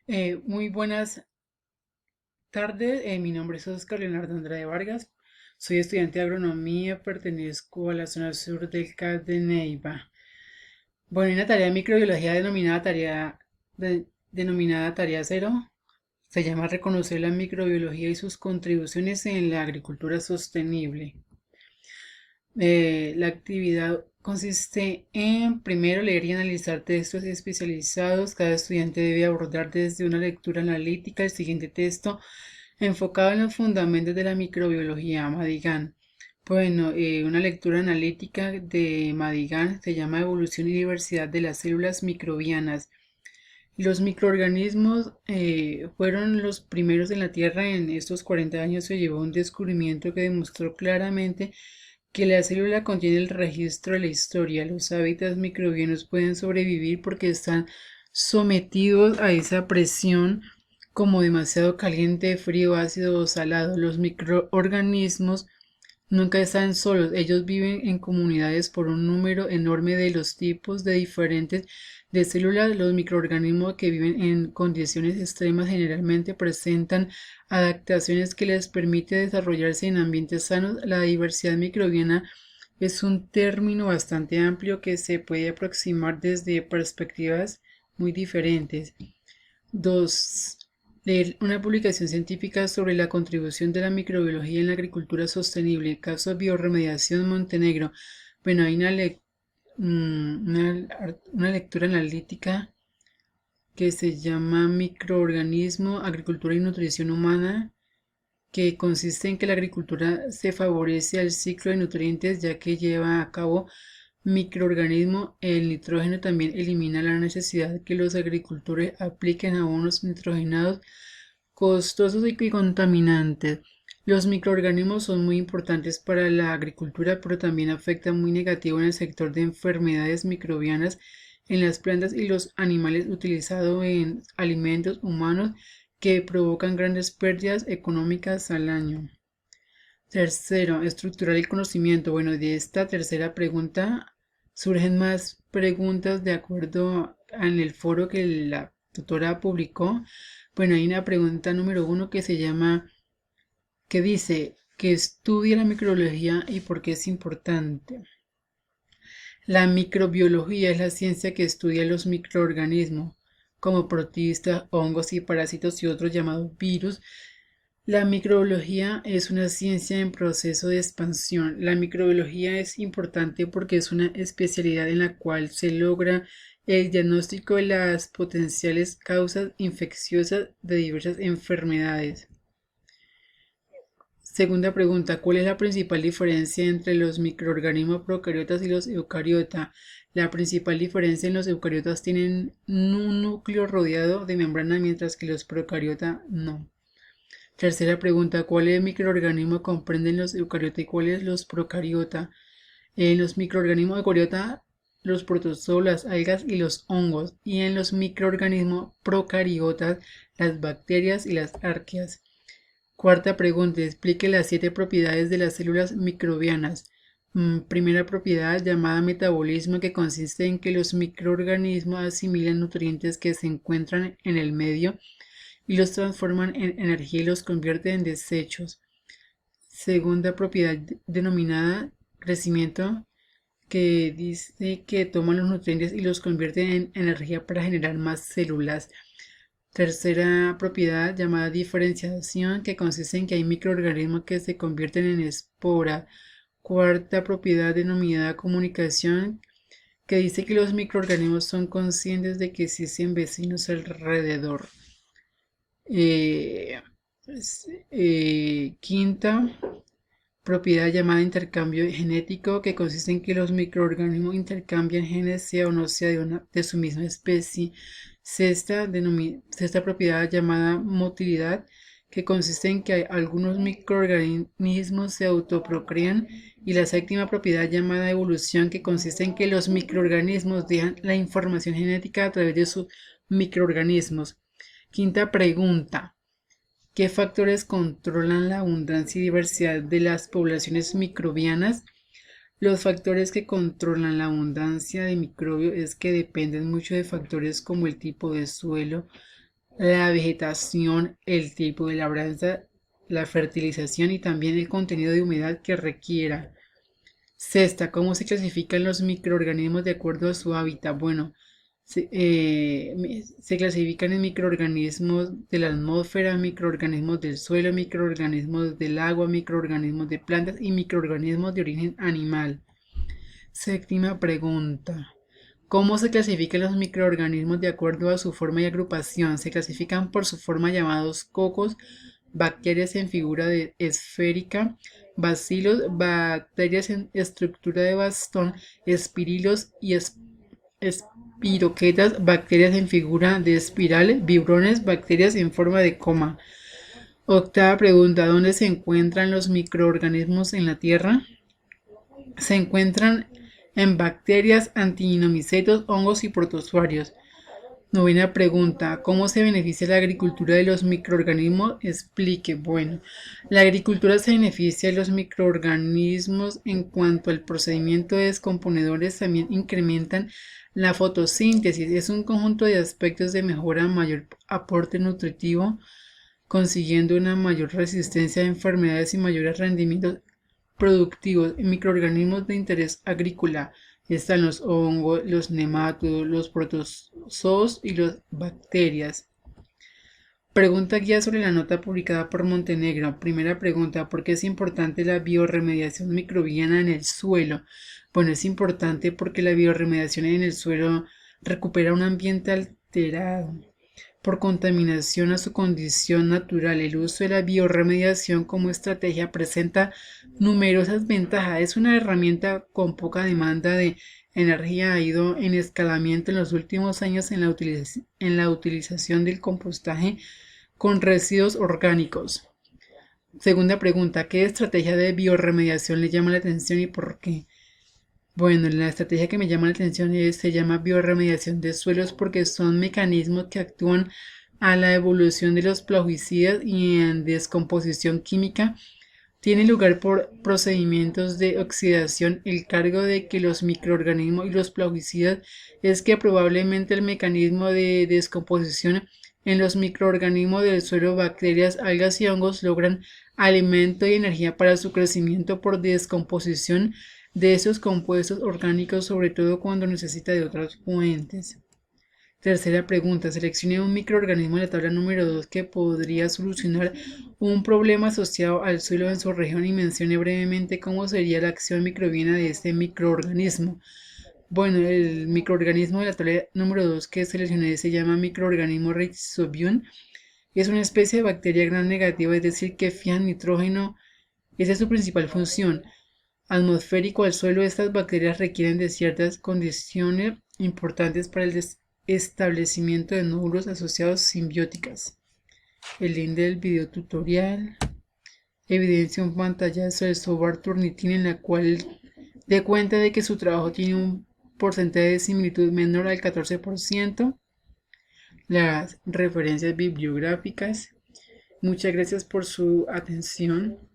Muy buenas tardes, mi nombre es Oscar Leonardo Andrade Vargas, soy estudiante de agronomía, pertenezco a la zona sur del CAD de Neiva. Bueno, hay una tarea de microbiología denominada tarea cero. Se llama reconocer la microbiología y sus contribuciones en la agricultura sostenible. La actividad consiste en, primero, leer y analizar textos especializados. Cada estudiante debe abordar desde una lectura analítica el siguiente texto enfocado en los fundamentos de la microbiología. Madigan. Bueno, una lectura analítica de Madigan se llama Evolución y diversidad de las células microbianas. Los microorganismos fueron los primeros en la Tierra. En estos 40 años se llevó un descubrimiento que demostró claramente que la célula contiene el registro de la historia. Los hábitats microbianos pueden sobrevivir porque están sometidos a esa presión como demasiado caliente, frío, ácido o salado. Los microorganismos nunca están solos, ellos viven en comunidades por un número enorme de los tipos de diferentes de células. Los microorganismos que viven en condiciones extremas generalmente presentan adaptaciones que les permite desarrollarse en ambientes sanos. La diversidad microbiana es un término bastante amplio que se puede aproximar desde perspectivas muy diferentes. 2. Leer una publicación científica sobre la contribución de la microbiología en la agricultura sostenible. Caso Bioremediación Montenegro. Bueno, hay una lectura analítica que se llama Microorganismo, Agricultura y Nutrición Humana, que consiste en que la agricultura se favorece al ciclo de nutrientes ya que lleva a cabo microorganismos. El nitrógeno también elimina la necesidad de que los agricultores apliquen abonos nitrogenados costosos y contaminantes. Los microorganismos son muy importantes para la agricultura, pero también afectan muy negativo en el sector de enfermedades microbianas en las plantas y los animales utilizados en alimentos humanos que provocan grandes pérdidas económicas al año. Tercero, estructurar el conocimiento. Bueno, de esta tercera pregunta surgen más preguntas de acuerdo en el foro que la tutora publicó. Bueno, hay una pregunta número uno que se llama, que dice, que estudia la microbiología y por qué es importante. La microbiología es la ciencia que estudia los microorganismos, como protistas, hongos y parásitos y otros llamados virus. La microbiología es una ciencia en proceso de expansión. La microbiología es importante porque es una especialidad en la cual se logra el diagnóstico de las potenciales causas infecciosas de diversas enfermedades. Segunda pregunta, ¿cuál es la principal diferencia entre los microorganismos procariotas y los eucariotas? La principal diferencia en los eucariotas tienen un núcleo rodeado de membrana mientras que los procariotas no. Tercera pregunta, ¿cuáles microorganismos comprenden los eucariotas y cuáles los procariotas? En los microorganismos eucariotas, los protozoos, las algas y los hongos, y en los microorganismos procariotas, las bacterias y las arqueas. Cuarta pregunta, explique las 7 propiedades de las células microbianas. Primera propiedad llamada metabolismo, que consiste en que los microorganismos asimilan nutrientes que se encuentran en el medio y los transforman en energía y los convierten en desechos. Segunda propiedad denominada crecimiento, que dice que toman los nutrientes y los convierten en energía para generar más células. Tercera propiedad llamada diferenciación, que consiste en que hay microorganismos que se convierten en esporas. Cuarta propiedad denominada comunicación, que dice que los microorganismos son conscientes de que existen vecinos alrededor. Eh, Quinta propiedad llamada intercambio genético, que consiste en que los microorganismos intercambian genes sea o no sea de su misma especie. Sexta propiedad llamada motilidad, que consiste en que algunos microorganismos se autoprocrean. Y la séptima propiedad llamada evolución, que consiste en que los microorganismos dejan la información genética a través de sus microorganismos. Quinta pregunta. ¿Qué factores controlan la abundancia y diversidad de las poblaciones microbianas? Los factores que controlan la abundancia de microbios es que dependen mucho de factores como el tipo de suelo, la vegetación, el tipo de labranza, la fertilización y también el contenido de humedad que requiera. Sexta, ¿cómo se clasifican los microorganismos de acuerdo a su hábitat? Bueno, se clasifican en microorganismos de la atmósfera, microorganismos del suelo, microorganismos del agua, microorganismos de plantas y microorganismos de origen animal. Séptima pregunta. ¿Cómo se clasifican los microorganismos de acuerdo a su forma y agrupación? Se clasifican por su forma llamados cocos, bacterias en figura de esférica, bacilos, bacterias en estructura de bastón, espirilos y espiroquetas, bacterias en figura de espiral, vibrones, bacterias en forma de coma. Octava pregunta, ¿dónde se encuentran los microorganismos en la Tierra? Se encuentran en bacterias, antinomicetos, hongos y protozoarios. Novena pregunta, ¿cómo se beneficia la agricultura de los microorganismos? Explique. Bueno, la agricultura se beneficia de los microorganismos en cuanto al procedimiento de descomponedores también incrementan la fotosíntesis. Es un conjunto de aspectos de mejora, mayor aporte nutritivo, consiguiendo una mayor resistencia a enfermedades y mayores rendimientos productivos. En microorganismos de interés agrícola están los hongos, los nematodos, los protozoos y las bacterias. Pregunta guía sobre la nota publicada por Montenegro. Primera pregunta, ¿por qué es importante la biorremediación microbiana en el suelo? Bueno, es importante porque la biorremediación en el suelo recupera un ambiente alterado por contaminación a su condición natural. El uso de la biorremediación como estrategia presenta numerosas ventajas. Es una herramienta con poca demanda de energía. Ha ido en escalamiento en los últimos años en la utilización del compostaje con residuos orgánicos. Segunda pregunta, ¿qué estrategia de biorremediación le llama la atención y por qué? Bueno, la estrategia que me llama la atención se llama biorremediación de suelos porque son mecanismos que actúan a la evolución de los plaguicidas y en descomposición química. Tiene lugar por procedimientos de oxidación. El cargo de que los microorganismos y los plaguicidas es que probablemente el mecanismo de descomposición en los microorganismos del suelo, bacterias, algas y hongos logran alimento y energía para su crecimiento por descomposición de esos compuestos orgánicos, sobre todo cuando necesita de otras fuentes. Tercera pregunta, seleccione un microorganismo en la tabla número 2 que podría solucionar un problema asociado al suelo en su región y mencione brevemente cómo sería la acción microbiana de este microorganismo. Bueno, el microorganismo de la tabla número 2 que seleccioné se llama microorganismo Rhizobium. Es una especie de bacteria gran negativa, es decir, que fijan nitrógeno. Esa es su principal función atmosférico al suelo. Estas bacterias requieren de ciertas condiciones importantes para el establecimiento de nódulos asociados simbióticas. El link del video tutorial evidencia un pantallazo del software Turnitin en la cual dé cuenta de que su trabajo tiene un porcentaje de similitud menor al 14%. Las referencias bibliográficas. Muchas gracias por su atención.